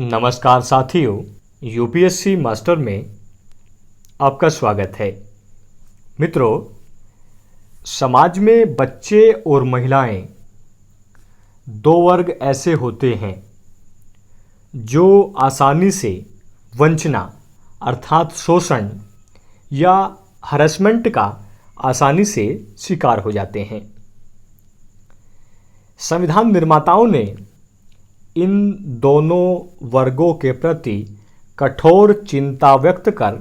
नमस्कार साथियों, UPSC master में आपका स्वागत है। मित्रों, समाज में बच्चे और महिलाएं दो वर्ग ऐसे होते हैं जो आसानी से वंचना अर्थात शोषण या हरासमेंट का आसानी से शिकार हो जाते हैं। संविधान निर्माताओं ने इन दोनों वर्गों के प्रति कठोर चिंता व्यक्त कर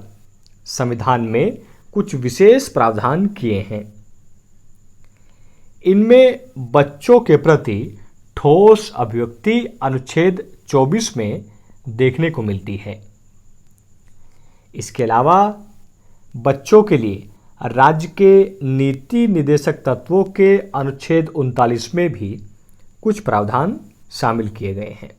संविधान में कुछ विशेष प्रावधान किए हैं। इनमें बच्चों के प्रति ठोस अभिव्यक्ति अनुच्छेद 24 में देखने को मिलती है। इसके अलावा बच्चों के लिए राज्य के नीति निर्देशक तत्वों के अनुच्छेद 39 में भी कुछ प्रावधान शामिल किए गए हैं।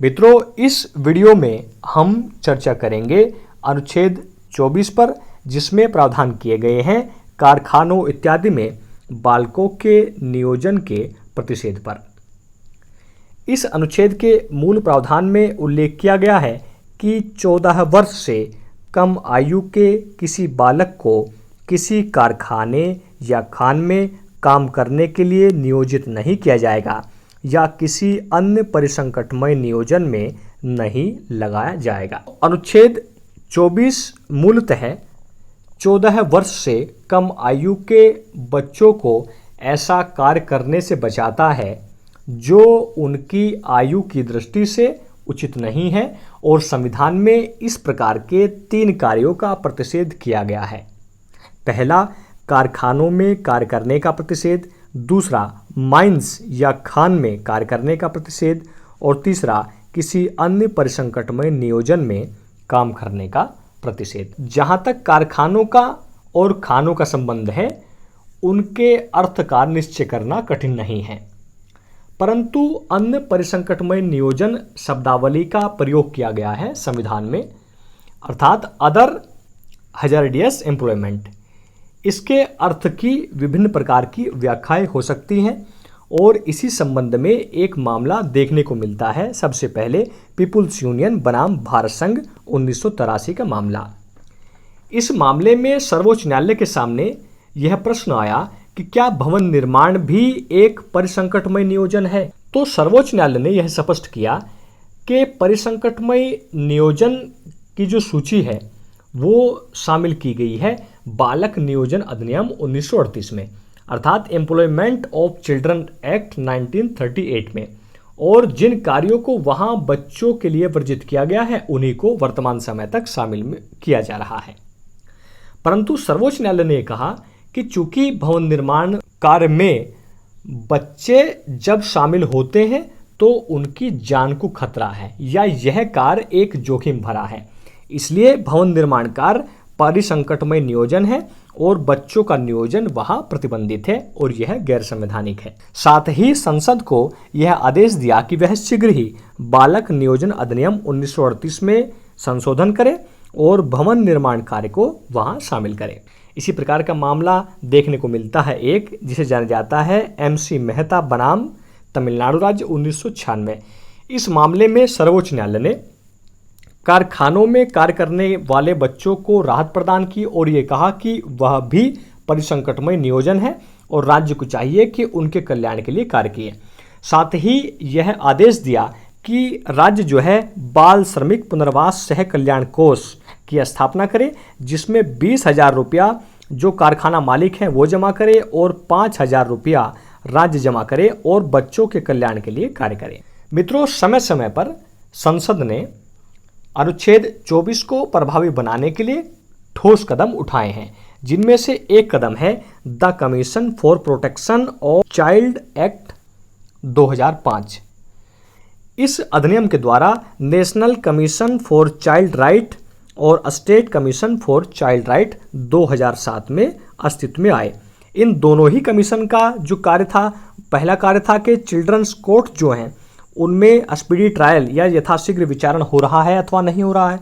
मित्रों, इस वीडियो में हम चर्चा करेंगे अनुच्छेद 24 पर, जिसमें प्रावधान किए गए हैं कारखानों इत्यादि में बालकों के नियोजन के प्रतिषेध पर। इस अनुच्छेद के मूल प्रावधान में उल्लेख किया गया है कि 14 वर्ष से कम आयु के किसी बालक को किसी कारखाने या खान में काम करने के लिए नियोजित नहीं किया जाएगा या किसी अन्य परिसंकटमय नियोजन में नहीं लगाया जाएगा। अनुच्छेद 24 मूलतः 14 वर्ष से कम आयु के बच्चों को ऐसा कार्य करने से बचाता है जो उनकी आयु की दृष्टि से उचित नहीं है, और संविधान में इस प्रकार के 3 कार्यों का प्रतिषेध किया गया है। पहला, कारखानों में कार्य करने का प्रतिषेध। दूसरा, माइंस या खान में कार्य करने का प्रतिषेध। और तीसरा, किसी अन्य परिसंकटमय नियोजन में काम करने का प्रतिषेध। जहाँ तक कारखानों का और खानों का संबंध है, उनके अर्थ का निश्चय करना कठिन नहीं है, परंतु अन्य परिसंकटमय नियोजन शब्दावली का प्रयोग किया गया है संविधान में, अर्थात अदर हजार्डियस एम्प्लॉयमेंट। इसके अर्थ की विभिन्न प्रकार की व्याख्याएं हो सकती हैं, और इसी संबंध में एक मामला देखने को मिलता है। सबसे पहले पीपुल्स यूनियन बनाम भारत संघ 1983 का मामला। इस मामले में सर्वोच्च न्यायालय के सामने यह प्रश्न आया कि क्या भवन निर्माण भी एक परिसंकटमय नियोजन है। तो सर्वोच्च न्यायालय ने यह स्पष्ट किया कि परिसंकटमय नियोजन की जो सूची है वो शामिल की गई है बालक नियोजन अधिनियम 1938 में, अर्थात एम्प्लॉयमेंट ऑफ चिल्ड्रन एक्ट 1938 में, और जिन कार्यों को वहां बच्चों के लिए वर्जित किया गया है उन्हीं को वर्तमान समय तक शामिल किया जा रहा है। परंतु सर्वोच्च न्यायालय ने कहा कि चूंकि भवन निर्माण कार्य में बच्चे जब शामिल होते हैं तो उनकी जान को खतरा है या यह कार्य एक जोखिम भरा है, इसलिए भवन निर्माण कार्य परिसंकटमय नियोजन है और बच्चों का नियोजन वहां प्रतिबंधित है और यह गैर संवैधानिक है। साथ ही संसद को यह आदेश दिया कि वह शीघ्र ही बालक नियोजन अधिनियम 1938 में संशोधन करे और भवन निर्माण कार्य को वहां शामिल करे। इसी प्रकार का मामला देखने को मिलता है एक, जिसे जाना जाता है MC मेहता बनाम तमिलनाडु राज्य 1996। इस मामले में सर्वोच्च न्यायालय ने कारखानों में कार्य करने वाले बच्चों को राहत प्रदान की और ये कहा कि वह भी परिसंकटमय नियोजन है और राज्य को चाहिए कि उनके कल्याण के लिए कार्य किए। साथ ही यह आदेश दिया कि राज्य जो है बाल श्रमिक पुनर्वास सह कल्याण कोष की स्थापना करे, जिसमें 20,000 रुपया जो कारखाना मालिक है वो जमा करे और 5,000 रुपया राज्य जमा करे और बच्चों के कल्याण के लिए कार्य करे। मित्रों, समय समय पर संसद ने अनुच्छेद 24 को प्रभावी बनाने के लिए ठोस कदम उठाए हैं, जिनमें से एक कदम है the commission for protection of child act 2005। इस अधिनियम के द्वारा national commission for child right और state commission for child right 2007 में अस्तित्व में आए। इन दोनों ही कमीशन का जो कार्य था, पहला कार्य था कि चिल्ड्रंस कोर्ट जो हैं उनमें स्पीडी ट्रायल या यथाशीघ्र विचारण हो रहा है अथवा नहीं हो रहा है,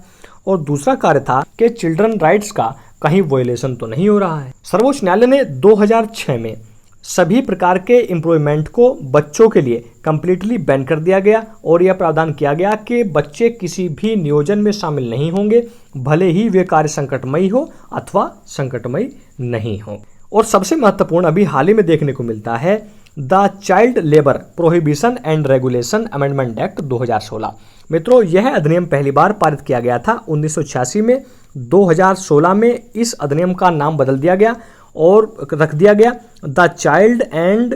और दूसरा कार्य था कि चिल्ड्रन राइट्स का कहीं वायलेशन तो नहीं हो रहा है। सर्वोच्च न्यायालय ने 2006 में सभी प्रकार के एम्प्लॉयमेंट को बच्चों के लिए कंप्लीटली बैन कर दिया गया और यह प्रावधान किया गया कि बच्चे किसी भी नियोजन में शामिल नहीं होंगे, भले ही वे कार्य संकटमयी हो अथवा संकटमयी नहीं हो। और सबसे महत्वपूर्ण अभी हाल ही में देखने को मिलता है the child labour prohibition and regulation amendment act 2016। मित्रों, यह अधिनियम पहली बार पारित किया गया था 1986 में। 2016 में इस अधिनियम का नाम बदल दिया गया और रख दिया गया the child and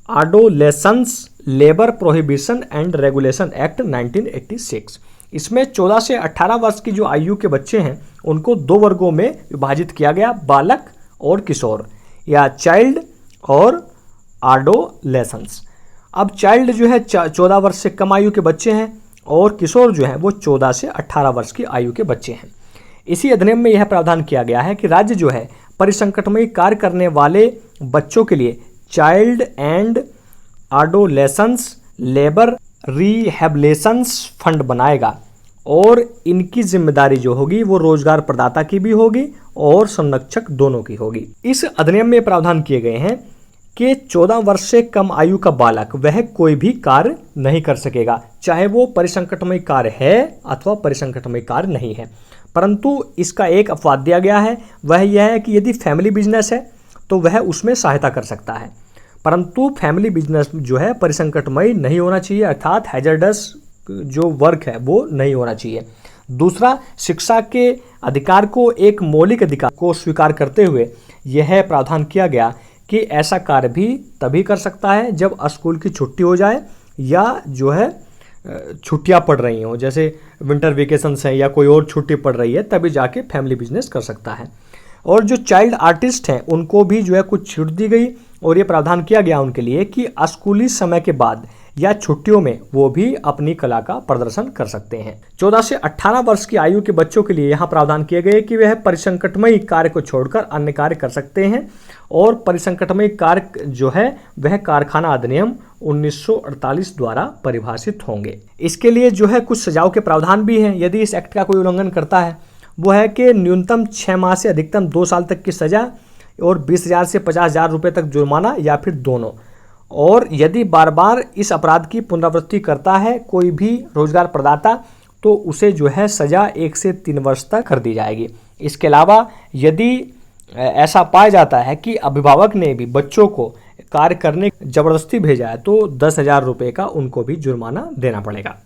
adolescence labour prohibition and regulation act 1986। इसमें 14 से 18 वर्ष की जो आयु के बच्चे हैं उनको दो वर्गों में विभाजित किया गया, बालक और किशोर, या चाइल्ड और एडोलेसेंस। अब चाइल्ड जो है 14 वर्ष से कम आयु के बच्चे हैं और किशोर जो है वो 14 से 18 वर्ष की आयु के बच्चे हैं। इसी अधिनियम में यह प्रावधान किया गया है कि राज्य जो है परिसंकटमयी कार्य करने वाले बच्चों के लिए child and adolescence labour rehabilitations fund बनाएगा और इनकी जिम्मेदारी जो होगी वो रोजगार प्रदाता की भी होगी और संरक्षक दोनों की होगी। इस अधिनियम में प्रावधान किए गए हैं कि 14 वर्ष से कम आयु का बालक वह कोई भी कार्य नहीं कर सकेगा, चाहे वो परिसंकटमयी कार्य है अथवा परिसंकटमयी कार्य नहीं है। परंतु इसका एक अपवाद दिया गया है, वह यह है कि यदि फैमिली बिजनेस है तो वह उसमें सहायता कर सकता है, परंतु फैमिली बिजनेस जो है परिसंकटमयी नहीं होना चाहिए, अर्थात हैजर्डस जो वर्क है वो नहीं होना चाहिए। दूसरा, शिक्षा के अधिकार को एक मौलिक अधिकार को स्वीकार करते हुए यह प्रावधान किया गया कि ऐसा कार्य भी तभी कर सकता है जब स्कूल की छुट्टी हो जाए या जो है छुट्टियां पड़ रही हों, जैसे विंटर वेकेशंस है या कोई और छुट्टी पड़ रही है, तभी जाके फैमिली बिजनेस कर सकता है। और जो चाइल्ड आर्टिस्ट हैं उनको भी जो है कुछ छूट दी गई और ये प्रावधान किया गया उनके लिए कि स्कूली समय के बाद या छुट्टियों में वो भी अपनी कला का प्रदर्शन कर सकते हैं। 14 से 18 वर्ष की आयु के बच्चों के लिए यहाँ प्रावधान किए गए कि वह परिसंकटमयी कार्य को छोड़कर अन्य कार्य कर सकते हैं और परिसंकटमयी कार्य जो है वह कारखाना अधिनियम 1948 द्वारा परिभाषित होंगे। इसके लिए जो है कुछ सजाओं के प्रावधान भी हैं यदि इस एक्ट का कोई उल्लंघन करता है। वो है कि न्यूनतम 6 माह से अधिकतम 2 साल तक की सजा और 20,000 से 50,000 रुपये तक जुर्माना या फिर दोनों। और यदि बार बार इस अपराध की पुनरावृत्ति करता है कोई भी रोजगार प्रदाता तो उसे जो है सजा 1 से 3 वर्ष तक कर दी जाएगी। इसके अलावा यदि ऐसा पाया जाता है कि अभिभावक ने भी बच्चों को कार्य करने जबरदस्ती भेजा है तो 10,000 रुपये का उनको भी जुर्माना देना पड़ेगा।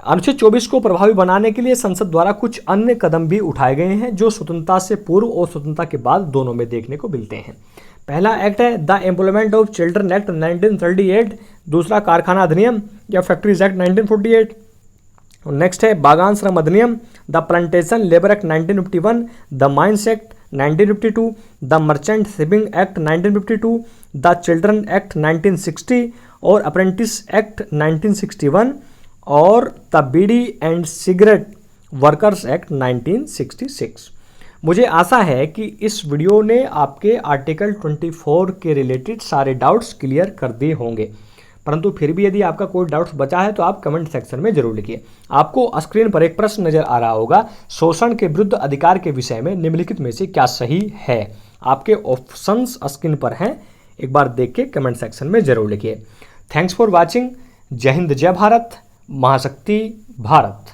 अनुच्छेद 24 को प्रभावी बनाने के लिए संसद द्वारा कुछ अन्य कदम भी उठाए गए हैं जो स्वतंत्रता से पूर्व और स्वतंत्रता के बाद दोनों में देखने को मिलते हैं। पहला एक्ट है the employment of children act 1938, दूसरा कारखाना अधिनियम या फैक्ट्रीज एक्ट 1948। नेक्स्ट है बागान श्रम अधिनियम, the plantation labour act 1951, the mines act 1952, the merchant shipping act 1952, the children act 1960 और अप्रेंटिस एक्ट 1961 और the bidi and cigarette workers act 1966। मुझे आशा है कि इस वीडियो ने आपके आर्टिकल 24 के रिलेटेड सारे डाउट्स क्लियर कर दिए होंगे, परंतु फिर भी यदि आपका कोई डाउट्स बचा है तो आप कमेंट सेक्शन में जरूर लिखिए। आपको स्क्रीन पर एक प्रश्न नजर आ रहा होगा, शोषण के विरुद्ध अधिकार के विषय में निम्नलिखित में से क्या सही है। आपके ऑप्शंस स्क्रीन पर हैं, एक बार देख के कमेंट सेक्शन में जरूर लिखिए। Thanks for watching. जय हिंद, जय भारत, महाशक्ति भारत।